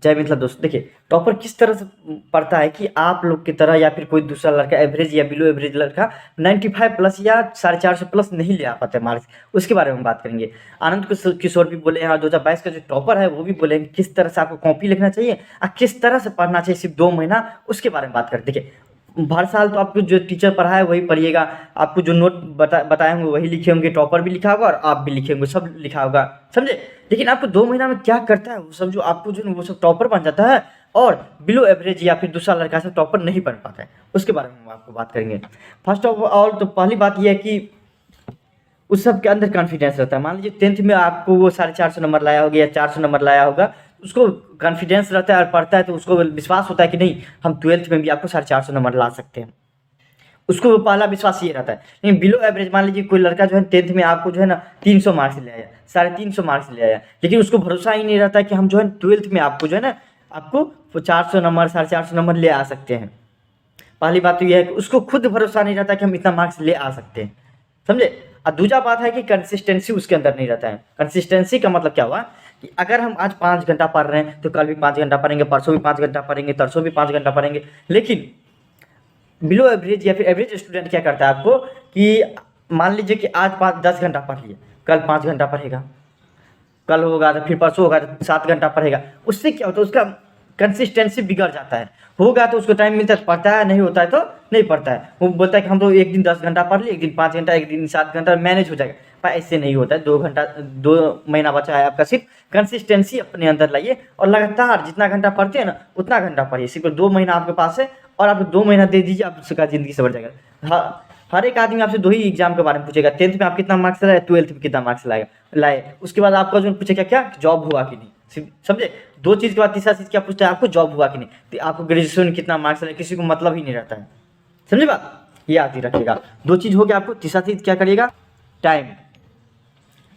जय मिथिला दोस्तों, देखिए टॉपर किस तरह से पढ़ता है कि आप लोग की तरह या फिर कोई दूसरा लड़का एवरेज या बिलो एवरेज लड़का 95 प्लस या 450 प्लस नहीं ले आ पाते मार्क्स, उसके बारे में बात करेंगे। आनंद किशोर भी बोले हैं, 2022 का जो टॉपर है वो भी बोले हैं किस तरह से आपको कॉपी लिखना चाहिए और किस तरह से पढ़ना चाहिए सिर्फ 2 महीना, उसके बारे में बात करें। देखिए हर साल तो आपको जो टीचर पढ़ाए वही पढ़िएगा, आपको जो नोट बताए होंगे वही लिखे होंगे, टॉपर भी लिखा होगा और आप भी लिखे होंगे, सब लिखा होगा, समझे। लेकिन आपको 2 महीना में क्या करता है वो सब, जो आपको जो वो सब टॉपर बन जाता है और बिलो एवरेज या फिर दूसरा लड़का से टॉपर नहीं बन पाता है, उसके बारे में हम आपको बात करेंगे। फर्स्ट ऑफ ऑल तो पहली बात यह है कि उस सब के अंदर कॉन्फिडेंस रहता है। मान लीजिए 10th में आपको वो 450 नंबर लाया होगा या 400 नंबर लाया होगा, उसको कॉन्फिडेंस रहता है और पढ़ता है तो उसको विश्वास होता है कि नहीं हम 12th में भी आपको 450 नंबर ला सकते हैं, उसको पहला विश्वास ये रहता है। लेकिन बिलो एवरेज मान लीजिए कोई लड़का जो है 10th में आपको जो है ना 300 मार्क्स ले आया, 350 मार्क्स ले आया, लेकिन उसको भरोसा ही नहीं रहता कि हम जो है 12th में आपको जो है ना आपको 400 नंबर 450 नंबर ले आ सकते हैं। पहली बात तो यह है कि उसको खुद भरोसा नहीं रहता कि हम इतना मार्क्स ले आ सकते हैं, समझे। और दूसरा बात है कि कंसिस्टेंसी उसके अंदर नहीं रहता है। कंसिस्टेंसी का मतलब क्या हुआ कि अगर हम आज 5 घंटा पढ़ रहे हैं तो कल भी 5 घंटा पढ़ेंगे, परसों भी 5 घंटा पढ़ेंगे, तरसों भी 5 घंटा पढ़ेंगे। लेकिन बिलो एवरेज या फिर एवरेज स्टूडेंट क्या करता है आपको कि मान लीजिए कि आज 10 घंटा पढ़ लिए, कल 5 घंटा पढ़ेगा, कल होगा तो फिर परसों होगा तो 7 घंटा पढ़ेगा। उससे क्या होता है उसका कंसिस्टेंसी बिगड़ जाता है। होगा तो उसको टाइम मिलता है तो पढ़ता है, नहीं होता है तो नहीं पढ़ता है। वो बोलता है कि हम तो एक दिन 10 घंटा पढ़ लिए, एक दिन 5 घंटा, एक दिन 7 घंटा मैनेज हो जाएगा, पर ऐसे नहीं होता है। 2 घंटा 2 महीना बचा है आपका, सिर्फ कंसिस्टेंसी अपने अंदर लाइए और लगातार जितना घंटा पढ़ते हैं ना उतना घंटा पढ़िए। सिर्फ 2 महीना आपके पास है और आप 2 महीना दे दीजिए, आप उसका ज़िंदगी सवर जाएगा। हर एक आदमी आपसे 2 ही एग्जाम के बारे में पूछेगा, 10th में आप कितना मार्क्स लाए, 12th में कितना मार्क्स लाए। उसके बाद आपका जो पूछेगा क्या जॉब हुआ कि नहीं, समझे। 2 चीज़ के बाद तीसरा चीज़ क्या पूछता है आपको, जॉब हुआ कि नहीं। तो आपको ग्रेजुएशन में कितना मार्क्स लाए किसी को मतलब ही नहीं रहता है, समझे बात, ये याद ही रखिएगा। 2 चीज़ हो गया आपको। तीसरा चीज़ क्या करिएगा, टाइम।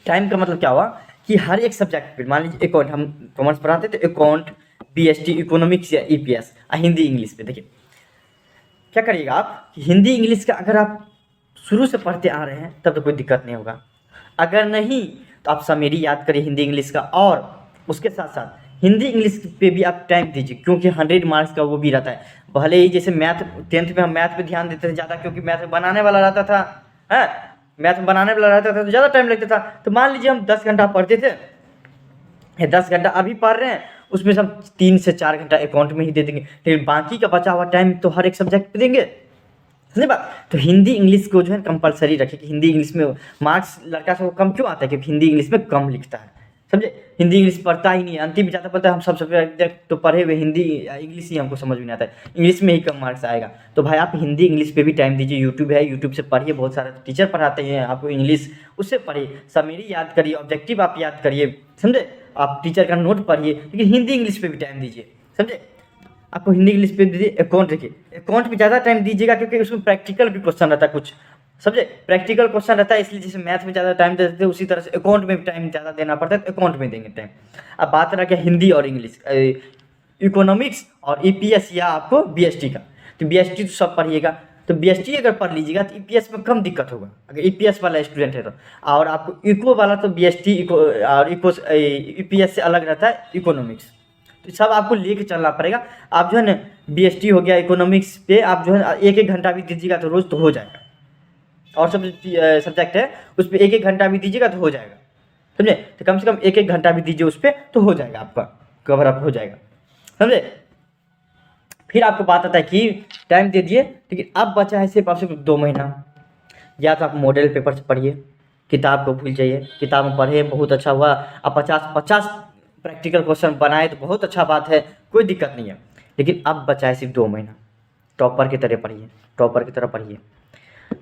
टाइम का मतलब क्या हुआ कि हर एक सब्जेक्ट पे मान लीजिए अकाउंट, हम कॉमर्स पढ़ाते तो अकाउंट, बीएसटी, इकोनॉमिक्स या ईपीएस, हिंदी इंग्लिश पे। देखिए क्या करिएगा आप कि हिंदी इंग्लिश का अगर आप शुरू से पढ़ते आ रहे हैं तब तो कोई दिक्कत नहीं होगा, अगर नहीं तो आप समेरी याद करिए हिंदी इंग्लिश का। और उसके साथ साथ हिंदी इंग्लिश पे भी आप टाइम दीजिए, क्योंकि 100 मार्क्स का वो भी रहता है। भले ही जैसे मैथ 10th में हम मैथ पे ध्यान देते थे ज़्यादा, क्योंकि मैथ बनाने वाला रहता था, है मैथ बनाने वाला रहता था तो ज़्यादा टाइम लगता था। तो मान लीजिए हम 10 घंटा पढ़ते थे, 10 घंटा अभी पढ़ रहे हैं, उसमें से हम 3 से 4 घंटा अकाउंट में ही दे देंगे, लेकिन बाकी का बचा हुआ टाइम तो हर एक सब्जेक्ट पे देंगे, समझे बात। तो हिंदी इंग्लिश को जो है कंपलसरी रखें कि हिंदी इंग्लिश में मार्क्स लड़का से कम क्यों आता है, क्योंकि हिंदी इंग्लिश में कम लिखता है, समझे। हिंदी इंग्लिश पढ़ता ही नहीं है, अंतिम जाता पढ़ता है। हम सब सब्जेक्ट तो पढ़े हुए, हिंदी इंग्लिश ही हमको समझ में नहीं आता है, इंग्लिश में ही कम मार्क्स आएगा। तो भाई आप हिंदी इंग्लिश पे भी टाइम दीजिए। यूट्यूब है, यूट्यूब से पढ़िए, बहुत सारे टीचर पढ़ाते हैं आपको इंग्लिश, उससे पढ़िए। समेरी याद करिए, ऑब्जेक्टिव आप याद करिए, समझे। आप टीचर का नोट पढ़िए, लेकिन हिंदी इंग्लिश पे भी टाइम दीजिए, समझे। आपको हिंदी इंग्लिश पे दीजिए। अकाउंट देखिए, अकाउंट में ज़्यादा टाइम दीजिएगा क्योंकि उसमें प्रैक्टिकल भी क्वेश्चन रहता है कुछ, समझे। प्रैक्टिकल क्वेश्चन रहता है, इसलिए जैसे मैथ में ज़्यादा टाइम देते हैं उसी तरह से अकाउंट में भी टाइम ज़्यादा देना पड़ता है, तो अकाउंट में देंगे टाइम। अब बात रहा क्या हिंदी और इंग्लिश, इकोनॉमिक्स और ईपीएस या आपको बीएसटी का, तो बीएसटी तो सब पढ़िएगा। तो बीएसटी अगर पढ़ लीजिएगा तो ईपीएस में कम दिक्कत होगा, अगर ईपीएस वाला स्टूडेंट है तो। और आपको इको वाला तो बीएसटी और ईपीएस से अलग रहता है इकोनॉमिक्स, तो सब आपको लेके चलना पड़ेगा। आप जो है ना बीएसटी हो गया, इकोनॉमिक्स पे आप जो है 1-1 घंटा भी दीजिएगा तो रोज़ तो हो जाएगा। और सब सब्जेक्ट है उस पर 1-1 घंटा भी दीजिएगा तो हो जाएगा, समझे। तो कम से कम 1-1 घंटा भी दीजिए उस पर तो हो जाएगा, आपका कवर अप हो जाएगा, समझे। फिर आपको बात आता है कि टाइम दे दिए, लेकिन अब बचा है सिर्फ आपसे 2 महीना। या तो आप मॉडल पेपर से पढ़िए, किताब को भूल जाइए, किताब में पढ़े बहुत अच्छा हुआ, आप 50 प्रैक्टिकल क्वेश्चन बनाए तो बहुत अच्छा बात है, कोई दिक्कत नहीं है। लेकिन अब बचा है सिर्फ 2 महीना, टॉपर की तरह पढ़िए, टॉपर की तरह पढ़िए।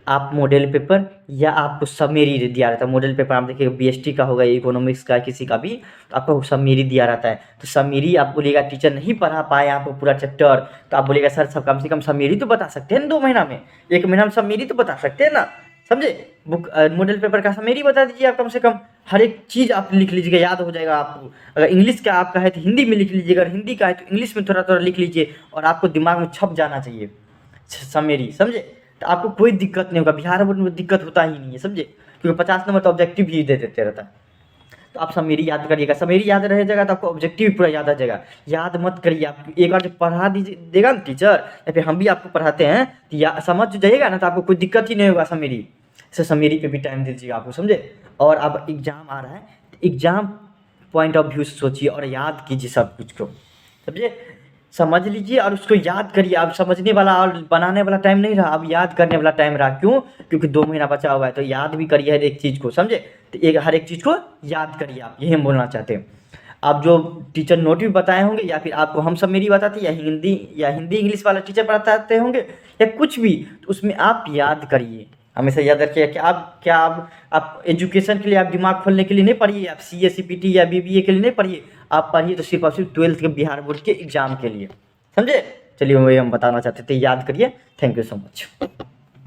आप मॉडल पेपर या आपको समेरी दिया रहता है। मॉडल पेपर आप देखिए बीएसटी का होगा, इकोनॉमिक्स का, किसी का भी, तो आपको समेरी दिया रहता है। तो समेरी आप बोलिएगा टीचर नहीं पढ़ा पाए आपको पूरा चैप्टर, तो आप बोलिएगा सर सब कम से कम समेरी तो बता सकते हैं ना 2 महीना में, 1 महीना में समेरी तो बता सकते हैं ना, समझे। बुक मॉडल पेपर का समेरी बता दीजिए आप, कम से कम हर एक चीज़ आप लिख लीजिएगा, याद हो जाएगा आपको। अगर इंग्लिश का आपका है तो हिंदी में लिख लीजिएगा, अगर हिंदी का है तो इंग्लिश में थोड़ा थोड़ा लिख लीजिए, और आपको दिमाग में छप जाना चाहिए समेरी, समझे। तो आपको कोई दिक्कत नहीं होगा, बिहार बोर्ड में दिक्कत होता ही नहीं है, समझे, क्योंकि 50 नंबर तो ऑब्जेक्टिव ही दे देते रहता है। तो आप समरी याद करिएगा। समरी याद रह जाएगा तो आपको ऑब्जेक्टिव भी पूरा याद आ जाएगा। याद मत करिए, आप एक बार जब पढ़ा देगा ना टीचर, या फिर हम भी आपको पढ़ाते हैं, तो समझ जाइएगा ना, तो आपको कोई दिक्कत ही नहीं होगा समरी से। समरी पे भी टाइम दीजिएगा आपको, समझे। और अब एग्जाम आ रहा है, एग्जाम पॉइंट ऑफ व्यू से सोचिए और याद कीजिए सब कुछ को, समझे। समझ लीजिए और उसको याद करिए। अब समझने वाला और बनाने वाला टाइम नहीं रहा, अब याद करने वाला टाइम रहा। क्यों? क्योंकि 2 महीना बचा हुआ है, तो याद भी करिए हर एक चीज़ को, समझे। तो हर एक चीज़ को याद करिए आप, यही हम बोलना चाहते हैं। आप जो टीचर नोट भी बताए होंगे, या फिर आपको हम सब मेरी बताते, या हिंदी इंग्लिश वाला टीचर पढ़ाते होंगे, या कुछ भी, तो उसमें आप याद करिए। हमेशा याद रखिए कि आप एजुकेशन के लिए, आप दिमाग खोलने के लिए नहीं पढ़िए, आप CA CPT या BBA के लिए नहीं पढ़िए, आप पढ़िए तो सिर्फ और सिर्फ 12th के बिहार बोर्ड के एग्जाम के लिए, समझे। चलिए वही हम बताना चाहते थे, याद करिए। Thank you so much.